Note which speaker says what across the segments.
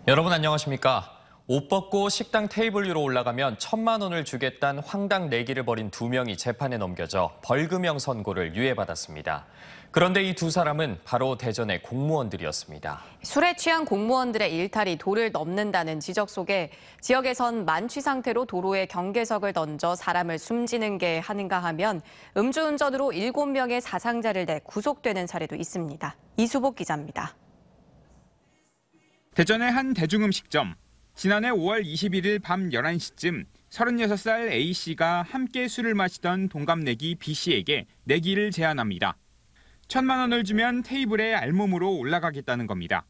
Speaker 1: 여러분 안녕하십니까? 옷 벗고 식당 테이블 위로 올라가면 1,000만 원을 주겠다는 황당 내기를 벌인 2명이 재판에 넘겨져 벌금형 선고를 유예받았습니다. 그런데 이 두 사람은 바로 대전의 공무원들이었습니다.
Speaker 2: 술에 취한 공무원들의 일탈이 도를 넘는다는 지적 속에 지역에선 만취 상태로 도로에 경계석을 던져 사람을 숨지는 게 하는가 하면 음주운전으로 7명의 사상자를 내 구속되는 사례도 있습니다. 이수복 기자입니다.
Speaker 3: 대전의 한 대중음식점. 지난해 5월 21일 밤 11시쯤 36살 A씨가 함께 술을 마시던 동갑내기 B씨에게 내기를 제안합니다. 1,000만 원을 주면 테이블에 알몸으로 올라가겠다는 겁니다.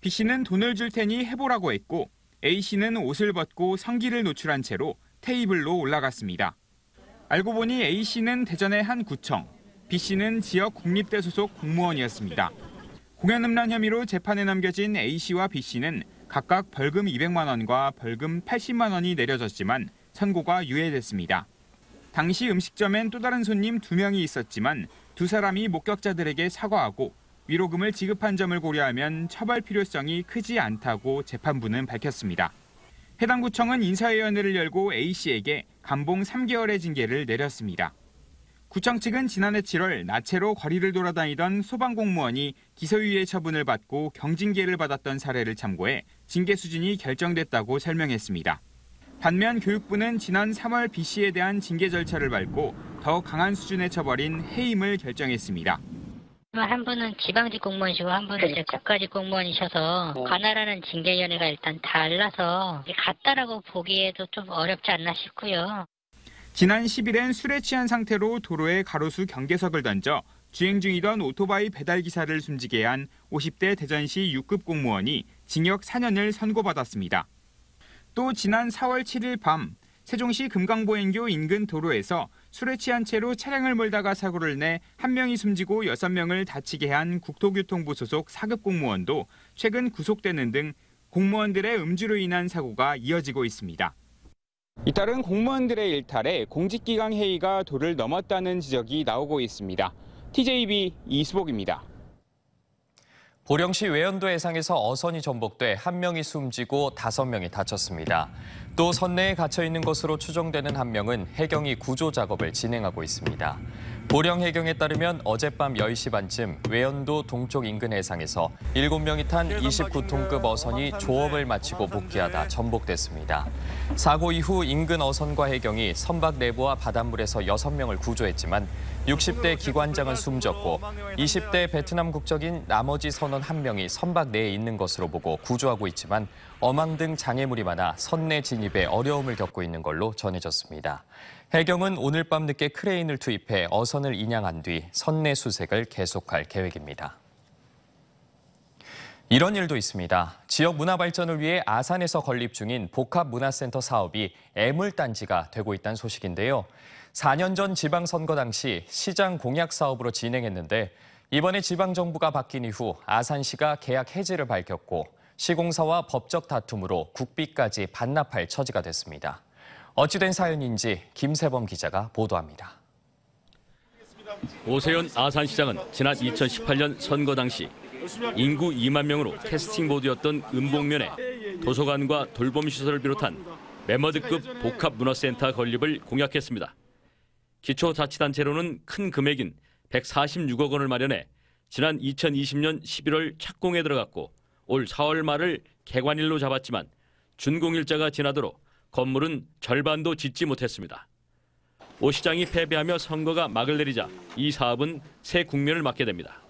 Speaker 3: B씨는 돈을 줄 테니 해보라고 했고 A씨는 옷을 벗고 성기를 노출한 채로 테이블로 올라갔습니다. 알고 보니 A씨는 대전의 한 구청, B씨는 지역 국립대 소속 공무원이었습니다. 공연음란 혐의로 재판에 넘겨진 A씨와 B씨는 각각 벌금 200만 원과 벌금 80만 원이 내려졌지만 선고가 유예됐습니다. 당시 음식점엔 또 다른 손님 2명이 있었지만 두 사람이 목격자들에게 사과하고 위로금을 지급한 점을 고려하면 처벌 필요성이 크지 않다고 재판부는 밝혔습니다. 해당 구청은 인사위원회를 열고 A씨에게 감봉 3개월의 징계를 내렸습니다. 구청 측은 지난해 7월 나체로 거리를 돌아다니던 소방공무원이 기소유예 처분을 받고 경징계를 받았던 사례를 참고해 징계 수준이 결정됐다고 설명했습니다. 반면 교육부는 지난 3월 B씨에 대한 징계 절차를 밟고 더 강한 수준의 처벌인 해임을 결정했습니다.
Speaker 4: 한 분은 지방직 공무원이시고 한 분은 이제 국가직 공무원이셔서 관할하는 징계위원회가 일단 달라서 같다라고 보기에도 좀 어렵지 않나 싶고요.
Speaker 3: 지난 10일엔 술에 취한 상태로 도로에 가로수 경계석을 던져 주행 중이던 오토바이 배달기사를 숨지게 한 50대 대전시 6급 공무원이 징역 4년을 선고받았습니다. 또 지난 4월 7일 밤 세종시 금강보행교 인근 도로에서 술에 취한 채로 차량을 몰다가 사고를 내 1명이 숨지고 6명을 다치게 한 국토교통부 소속 4급 공무원도 최근 구속되는 등 공무원들의 음주로 인한 사고가 이어지고 있습니다. 잇따른 공무원들의 일탈에 공직기강 회의가 도를 넘었다는 지적이 나오고 있습니다. TJB 이수복입니다.
Speaker 1: 보령시 외연도 해상에서 어선이 전복돼 1명이 숨지고 5명이 다쳤습니다. 또 선내에 갇혀 있는 것으로 추정되는 1명은 해경이 구조 작업을 진행하고 있습니다. 보령 해경에 따르면 어젯밤 10시 반쯤 외연도 동쪽 인근 해상에서 7명이 탄 29톤급 어선이 조업을 마치고 복귀하다 전복됐습니다. 사고 이후 인근 어선과 해경이 선박 내부와 바닷물에서 6명을 구조했지만 60대 기관장은 숨졌고 20대 베트남 국적인 나머지 선원 1명이 선박 내에 있는 것으로 보고 구조하고 있지만 어망 등 장애물이 많아 선내 진입에 어려움을 겪고 있는 걸로 전해졌습니다. 해경은 오늘 밤 늦게 크레인을 투입해 어선을 인양한 뒤 선내 수색을 계속할 계획입니다. 이런 일도 있습니다. 지역 문화 발전을 위해 아산에서 건립 중인 복합문화센터 사업이 애물단지가 되고 있다는 소식인데요. 4년 전 지방선거 당시 시장 공약 사업으로 진행했는데 이번에 지방정부가 바뀐 이후 아산시가 계약 해지를 밝혔고 시공사와 법적 다툼으로 국비까지 반납할 처지가 됐습니다. 어찌된 사연인지 김세범 기자가 보도합니다.
Speaker 5: 오세현 아산시장은 지난 2018년 선거 당시 인구 2만 명으로 캐스팅 보드였던 음봉면에 도서관과 돌봄시설을 비롯한 메머드급 복합문화센터 건립을 공약했습니다. 기초자치단체로는 큰 금액인 146억 원을 마련해 지난 2020년 11월 착공에 들어갔고 올 4월 말을 개관일로 잡았지만 준공일자가 지나도록 건물은 절반도 짓지 못했습니다. 오 시장이 패배하며 선거가 막을 내리자 이 사업은 새 국면을 맞게 됩니다.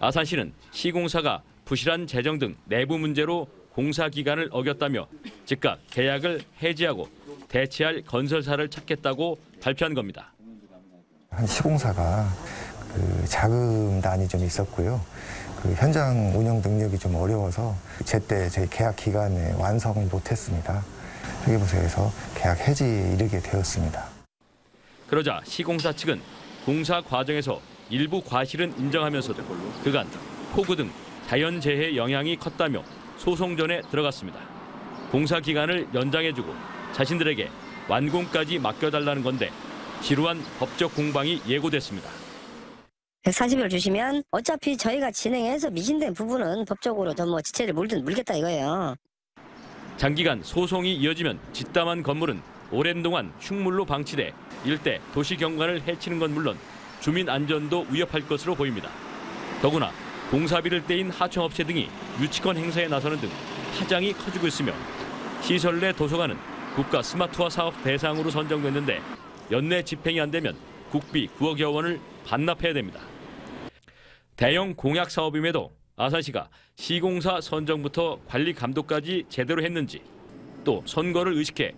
Speaker 5: 아산시는 시공사가 부실한 재정 등 내부 문제로 공사 기간을 어겼다며 즉각 계약을 해지하고 대체할 건설사를 찾겠다고 발표한 겁니다.
Speaker 6: 한 시공사가 자금난이 좀 있었고요. 현장 운영 능력이 좀 어려워서 제때 저희 계약 기간에 완성을 못했습니다. 회계부서에서 계약 해지에 이르게 되었습니다.
Speaker 5: 그러자 시공사 측은 공사 과정에서 일부 과실은 인정하면서도 그간 폭우 등 자연재해 영향이 컸다며 소송전에 들어갔습니다. 공사 기간을 연장해주고 자신들에게 완공까지 맡겨달라는 건데 지루한 법적 공방이 예고됐습니다.
Speaker 7: 140일 주시면 어차피 저희가 진행해서 미진된 부분은 법적으로 좀 뭐 지체를 물겠다 이거예요.
Speaker 5: 장기간 소송이 이어지면 짓담한 건물은 오랜 동안 흉물로 방치돼 일대 도시 경관을 해치는 건 물론 주민 안전도 위협할 것으로 보입니다. 더구나 공사비를 떼인 하청업체 등이 유치권 행사에 나서는 등 파장이 커지고 있으며 시설 내 도서관은 국가 스마트화 사업 대상으로 선정됐는데 연내 집행이 안 되면 국비 9억여 원을 반납해야 됩니다. 대형 공약 사업임에도 아산시가 시공사 선정부터 관리 감독까지 제대로 했는지 또 선거를 의식해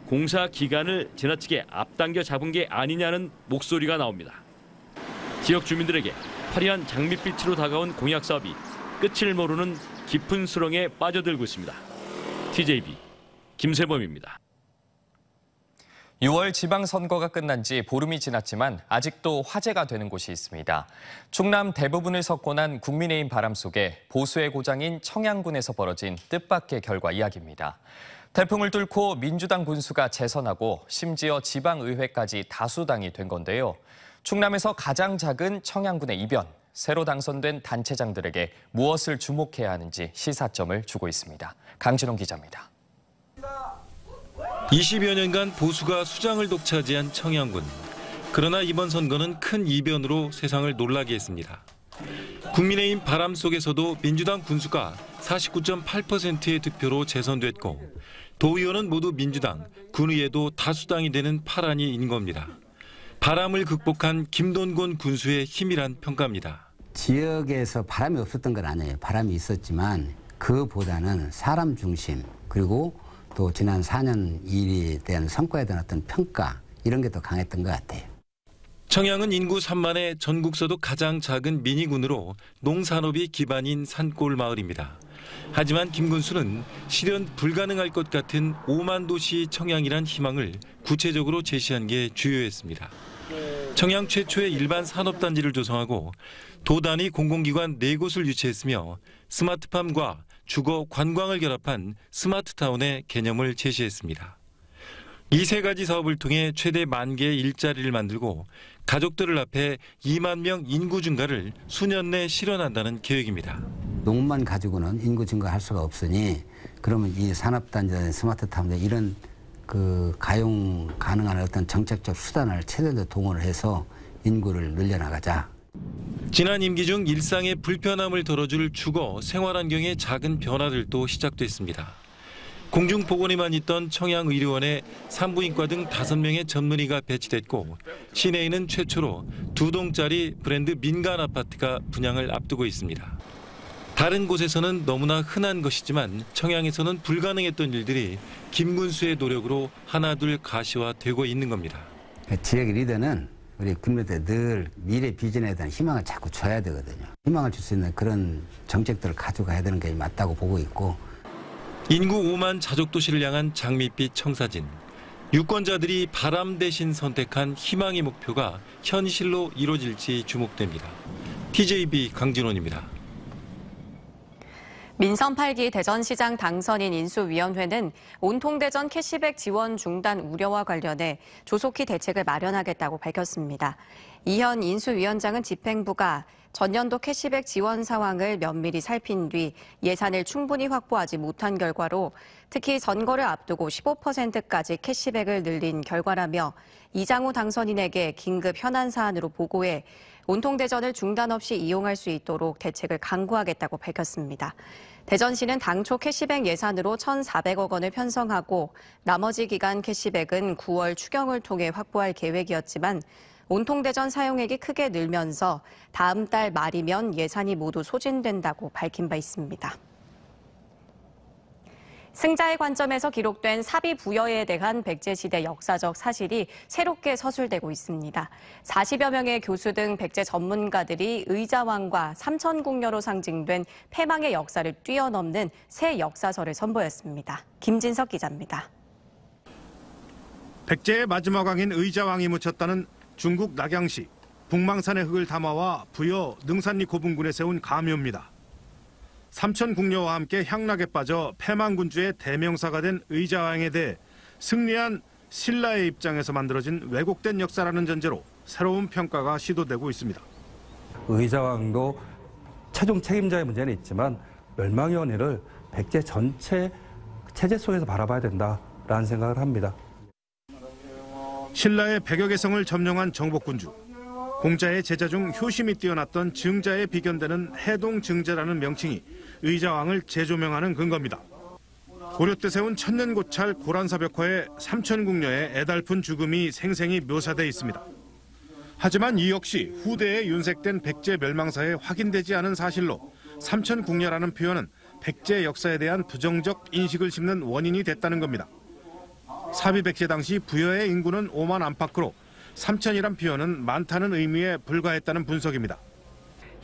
Speaker 5: 공사 기간을 지나치게 앞당겨 잡은 게 아니냐는 목소리가 나옵니다. 지역 주민들에게 화려한 장밋빛으로 다가온 공약 사업이 끝을 모르는 깊은 수렁에 빠져들고 있습니다. TJB 김세범입니다.
Speaker 1: 6월 지방선거가 끝난 지 보름이 지났지만 아직도 화제가 되는 곳이 있습니다. 충남 대부분을 석권한 국민의힘 바람 속에 보수의 고장인 청양군에서 벌어진 뜻밖의 결과 이야기입니다. 태풍을 뚫고 민주당 군수가 재선하고 심지어 지방의회까지 다수당이 된 건데요. 충남에서 가장 작은 청양군의 이변, 새로 당선된 단체장들에게 무엇을 주목해야 하는지 시사점을 주고 있습니다. 강진홍 기자입니다.
Speaker 8: 20여 년간 보수가 수장을 독차지한 청양군. 그러나 이번 선거는 큰 이변으로 세상을 놀라게 했습니다. 국민의힘 바람 속에서도 민주당 군수가 49.8%의 득표로 재선됐고 도의원은 모두 민주당, 군의회도 다수당이 되는 파란이 인 겁니다. 바람을 극복한 김돈곤 군수의 힘이란 평가입니다.
Speaker 9: 지역에서 바람이 없었던 건 아니에요. 바람이 있었지만 그보다는 사람 중심 그리고 또 지난 4년 일에 대한 성과에 대한 어떤 평가 이런 게 더 강했던 것 같아요.
Speaker 8: 청양은 인구 3만의 전국서도 가장 작은 미니군으로 농산업이 기반인 산골 마을입니다. 하지만 김 군수는 실현 불가능할 것 같은 5만 도시 청양이란 희망을 구체적으로 제시한 게 주요했습니다. 청양 최초의 일반 산업단지를 조성하고 도 단위 공공기관 4곳을 유치했으며 스마트팜과 주거, 관광을 결합한 스마트타운의 개념을 제시했습니다. 이 세 가지 사업을 통해 최대 10,000개의 일자리를 만들고 가족들을 합해 2만 명 인구 증가를 수년 내 실현한다는 계획입니다.
Speaker 9: 농만 가지고는 인구 증가할 수가 없으니 그러면 이 산업단지, 스마트타운 이런 가용 가능한 어떤 정책적 수단을 최대로 동원을 해서 인구를 늘려나가자.
Speaker 8: 지난 임기 중 일상의 불편함을 덜어줄 주거, 생활 환경의 작은 변화들도 시작됐습니다. 공중보건에만 있던 청양의료원에 산부인과 등 5명의 전문의가 배치됐고 시내에는 최초로 2동짜리 브랜드 민간 아파트가 분양을 앞두고 있습니다. 다른 곳에서는 너무나 흔한 것이지만 청양에서는 불가능했던 일들이 김 군수의 노력으로 하나둘 가시화되고 있는 겁니다.
Speaker 9: 지역 리더는 우리 군민들 늘 미래 비전에 대한 희망을 자꾸 줘야 되거든요. 희망을 줄 수 있는 그런 정책들을 가져가야 되는 게 맞다고 보고 있고.
Speaker 8: 인구 5만 자족도시를 향한 장밋빛 청사진. 유권자들이 바람 대신 선택한 희망의 목표가 현실로 이루어질지 주목됩니다. TJB 강진원입니다.
Speaker 2: 민선 8기 대전시장 당선인 인수위원회는 온통대전 캐시백 지원 중단 우려와 관련해 조속히 대책을 마련하겠다고 밝혔습니다. 이현 인수위원장은 집행부가 전년도 캐시백 지원 상황을 면밀히 살핀 뒤 예산을 충분히 확보하지 못한 결과로 특히 선거를 앞두고 15%까지 캐시백을 늘린 결과라며 이장우 당선인에게 긴급 현안 사안으로 보고해 온통대전을 중단 없이 이용할 수 있도록 대책을 강구하겠다고 밝혔습니다. 대전시는 당초 캐시백 예산으로 1,400억 원을 편성하고 나머지 기간 캐시백은 9월 추경을 통해 확보할 계획이었지만 온통대전 사용액이 크게 늘면서 다음 달 말이면 예산이 모두 소진된다고 밝힌 바 있습니다. 승자의 관점에서 기록된 사비 부여에 대한 백제시대 역사적 사실이 새롭게 서술되고 있습니다. 40여 명의 교수 등 백제 전문가들이 의자왕과 삼천궁녀로 상징된 패망의 역사를 뛰어넘는 새 역사서를 선보였습니다. 김진석 기자입니다.
Speaker 10: 백제의 마지막 왕인 의자왕이 묻혔다는 중국 낙양시 북망산의 흙을 담아와 부여 능산리 고분군에 세운 가묘입니다. 삼천궁녀와 함께 향락에 빠져 패망군주의 대명사가 된 의자왕에 대해 승리한 신라의 입장에서 만들어진 왜곡된 역사라는 전제로 새로운 평가가 시도되고 있습니다.
Speaker 11: 의자왕도 최종 책임자의 문제는 있지만 멸망의 원인을 백제 전체 체제 속에서 바라봐야 된다라는 생각을 합니다.
Speaker 10: 신라의 100여 개성을 점령한 정복군주. 공자의 제자 중 효심이 뛰어났던 증자에 비견되는 해동증자라는 명칭이 의자왕을 재조명하는 근거입니다. 고려 때 세운 천년고찰 고란사벽화에 삼천궁녀의 애달픈 죽음이 생생히 묘사돼 있습니다. 하지만 이 역시 후대에 윤색된 백제 멸망사에 확인되지 않은 사실로 삼천궁녀라는 표현은 백제 역사에 대한 부정적 인식을 심는 원인이 됐다는 겁니다. 사비백제 당시 부여의 인구는 5만 안팎으로 삼천이란 표현은 많다는 의미에 불과했다는 분석입니다.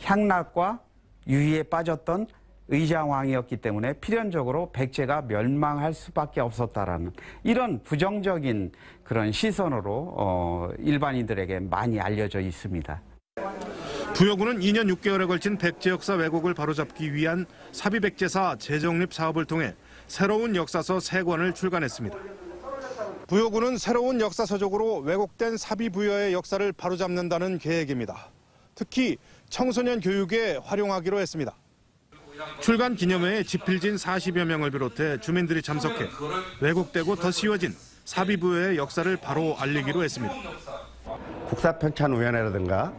Speaker 12: 향락과 유희에 빠졌던 의자왕이었기 때문에 필연적으로 백제가 멸망할 수밖에 없었다라는 이런 부정적인 그런 시선으로 일반인들에게 많이 알려져 있습니다.
Speaker 10: 부여군은 2년 6개월에 걸친 백제 역사 왜곡을 바로잡기 위한 사비백제사 재정립 사업을 통해 새로운 역사서 3권을 출간했습니다. 부여군은 새로운 역사서적으로 왜곡된 사비부여의 역사를 바로잡는다는 계획입니다. 특히 청소년 교육에 활용하기로 했습니다. 출간 기념회에 집필진 40여 명을 비롯해 주민들이 참석해 왜곡되고 더 씌워진 사비부여의 역사를 바로 알리기로 했습니다.
Speaker 13: 국사편찬위원회라든가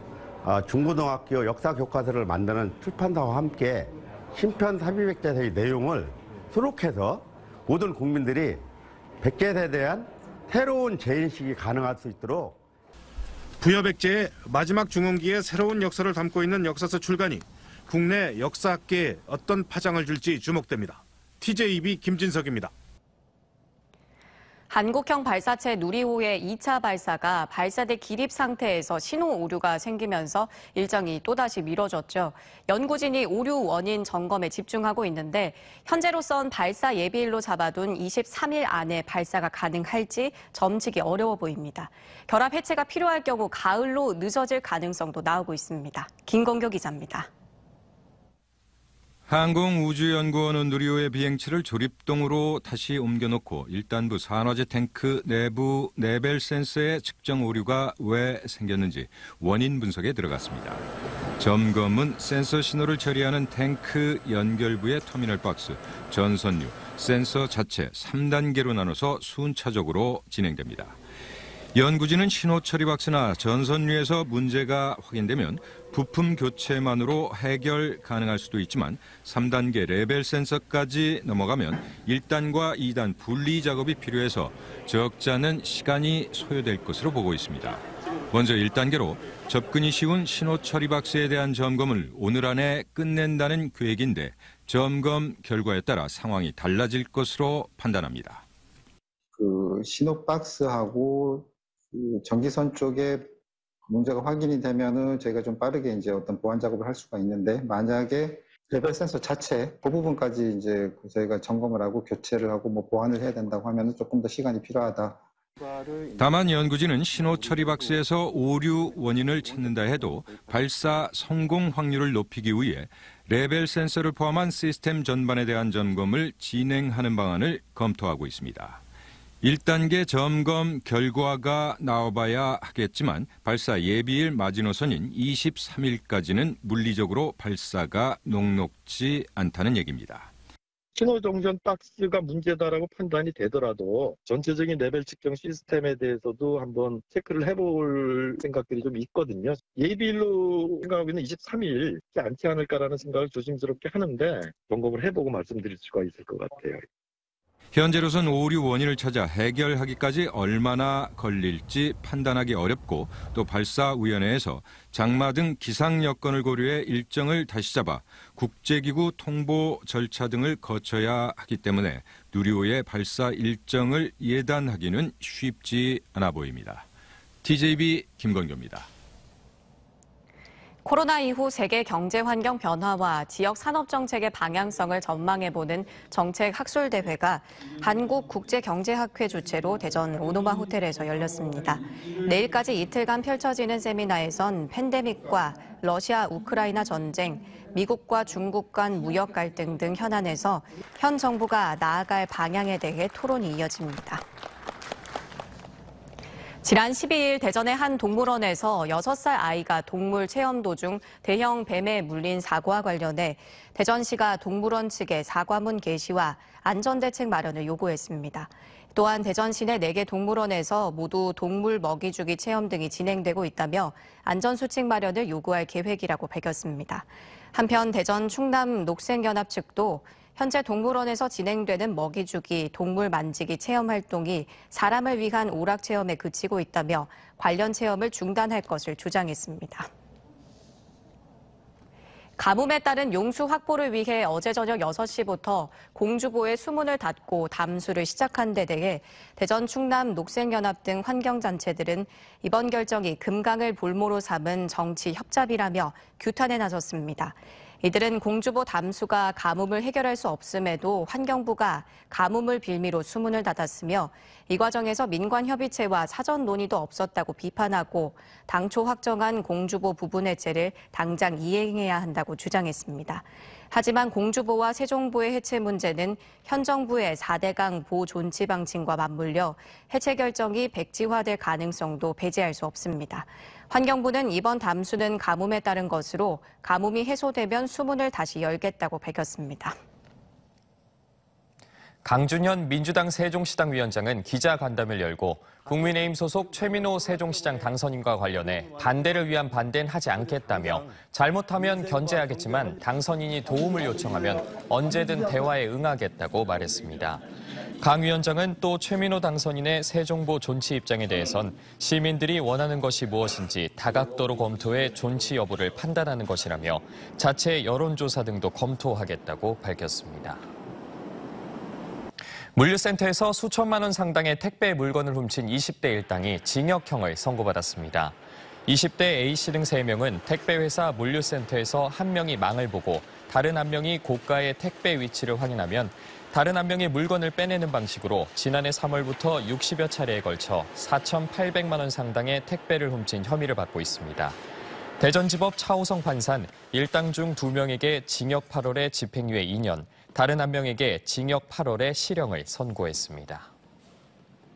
Speaker 13: 중고등학교 역사교과서를 만드는 출판사와 함께 신편 사비백제사의 내용을 수록해서 모든 국민들이 백제에 대한 새로운 재인식이 가능할 수 있도록
Speaker 10: 부여백제의 마지막 중흥기의 새로운 역사를 담고 있는 역사서 출간이 국내 역사학계에 어떤 파장을 줄지 주목됩니다. TJB 김진석입니다.
Speaker 2: 한국형 발사체 누리호의 2차 발사가 발사대 기립 상태에서 신호 오류가 생기면서 일정이 또다시 미뤄졌죠. 연구진이 오류 원인 점검에 집중하고 있는데 현재로선 발사 예비일로 잡아둔 23일 안에 발사가 가능할지 점치기 어려워 보입니다. 결합 해체가 필요할 경우 가을로 늦어질 가능성도 나오고 있습니다. 김건교 기자입니다.
Speaker 14: 항공우주연구원은 누리호의 비행치를 조립동으로 다시 옮겨놓고 1단부 산화제 탱크 내부 레벨 센서의 측정 오류가 왜 생겼는지 원인 분석에 들어갔습니다. 점검은 센서 신호를 처리하는 탱크 연결부의 터미널 박스, 전선류, 센서 자체 3단계로 나눠서 순차적으로 진행됩니다. 연구진은 신호 처리 박스나 전선류에서 문제가 확인되면 부품 교체만으로 해결 가능할 수도 있지만 3단계 레벨 센서까지 넘어가면 1단과 2단 분리 작업이 필요해서 적지 않은 시간이 소요될 것으로 보고 있습니다. 먼저 1단계로 접근이 쉬운 신호 처리 박스에 대한 점검을 오늘 안에 끝낸다는 계획인데 점검 결과에 따라 상황이 달라질 것으로 판단합니다.
Speaker 15: 신호 박스하고 전기선 쪽에 문제가 확인이 되면은 저희가 좀 빠르게 이제 어떤 보완 작업을 할 수가 있는데 만약에 레벨 센서 자체 그 부분까지 이제 저희가 점검을 하고 교체를 하고 뭐 보완을 해야 된다고 하면은 조금 더 시간이 필요하다.
Speaker 14: 다만 연구진은 신호 처리 박스에서 오류 원인을 찾는다 해도 발사 성공 확률을 높이기 위해 레벨 센서를 포함한 시스템 전반에 대한 점검을 진행하는 방안을 검토하고 있습니다. 1단계 점검 결과가 나와봐야 하겠지만 발사 예비일 마지노선인 23일까지는 물리적으로 발사가 녹록지 않다는 얘기입니다.
Speaker 16: 신호 정전 박스가 문제다라고 판단이 되더라도 전체적인 레벨 측정 시스템에 대해서도 한번 체크를 해볼 생각들이 좀 있거든요. 예비일로 생각하고 있는 23일이 않지 않을까라는 생각을 조심스럽게 하는데 점검을 해보고 말씀드릴 수가 있을 것 같아요.
Speaker 14: 현재로선 오류 원인을 찾아 해결하기까지 얼마나 걸릴지 판단하기 어렵고 또 발사위원회에서 장마 등 기상 여건을 고려해 일정을 다시 잡아 국제기구 통보 절차 등을 거쳐야 하기 때문에 누리호의 발사 일정을 예단하기는 쉽지 않아 보입니다. TJB 김건교입니다.
Speaker 2: 코로나 이후 세계 경제 환경 변화와 지역 산업 정책의 방향성을 전망해보는 정책 학술대회가 한국국제경제학회 주최로 대전 오노마 호텔에서 열렸습니다. 내일까지 이틀간 펼쳐지는 세미나에선 팬데믹과 러시아 우크라이나 전쟁, 미국과 중국 간 무역 갈등 등 현안에서 현 정부가 나아갈 방향에 대해 토론이 이어집니다. 지난 12일 대전의 한 동물원에서 6살 아이가 동물 체험 도중 대형 뱀에 물린 사고와 관련해 대전시가 동물원 측에 사과문 게시와 안전대책 마련을 요구했습니다. 또한 대전시 내 4개 동물원에서 모두 동물 먹이주기 체험 등이 진행되고 있다며 안전수칙 마련을 요구할 계획이라고 밝혔습니다. 한편 대전 충남 녹색연합 측도 현재 동물원에서 진행되는 먹이주기, 동물 만지기 체험 활동이 사람을 위한 오락 체험에 그치고 있다며 관련 체험을 중단할 것을 주장했습니다. 가뭄에 따른 용수 확보를 위해 어제 저녁 6시부터 공주보에 수문을 닫고 담수를 시작한 데 대해 대전 충남 녹색연합 등 환경단체들은 이번 결정이 금강을 볼모로 삼은 정치 협잡이라며 규탄에 나섰습니다. 이들은 공주보 담수가 가뭄을 해결할 수 없음에도 환경부가 가뭄을 빌미로 수문을 닫았으며 이 과정에서 민관협의체와 사전 논의도 없었다고 비판하고 당초 확정한 공주보 부분 해체를 당장 이행해야 한다고 주장했습니다. 하지만 공주보와 세종보의 해체 문제는 현 정부의 4대강 보존치 방침과 맞물려 해체 결정이 백지화될 가능성도 배제할 수 없습니다. 환경부는 이번 담수는 가뭄에 따른 것으로 가뭄이 해소되면 수문을 다시 열겠다고 밝혔습니다.
Speaker 1: 강준현 민주당 세종시당 위원장은 기자간담회를 열고 국민의힘 소속 최민호 세종시장 당선인과 관련해 반대를 위한 반대는 하지 않겠다며 잘못하면 견제하겠지만 당선인이 도움을 요청하면 언제든 대화에 응하겠다고 말했습니다. 강 위원장은 또 최민호 당선인의 세종보 존치 입장에 대해선 시민들이 원하는 것이 무엇인지 다각도로 검토해 존치 여부를 판단하는 것이라며 자체 여론조사 등도 검토하겠다고 밝혔습니다. 물류센터에서 수천만 원 상당의 택배 물건을 훔친 20대 일당이 징역형을 선고받았습니다. 20대 A씨 등 3명은 택배회사 물류센터에서 한 명이 망을 보고 다른 한 명이 고가의 택배 위치를 확인하면 다른 한 명이 물건을 빼내는 방식으로 지난해 3월부터 60여 차례에 걸쳐 4,800만 원 상당의 택배를 훔친 혐의를 받고 있습니다. 대전지법 차호성 판사는 일당 중 2명에게 징역 8월에 집행유예 2년, 다른 한 명에게 징역 8월에 실형을 선고했습니다.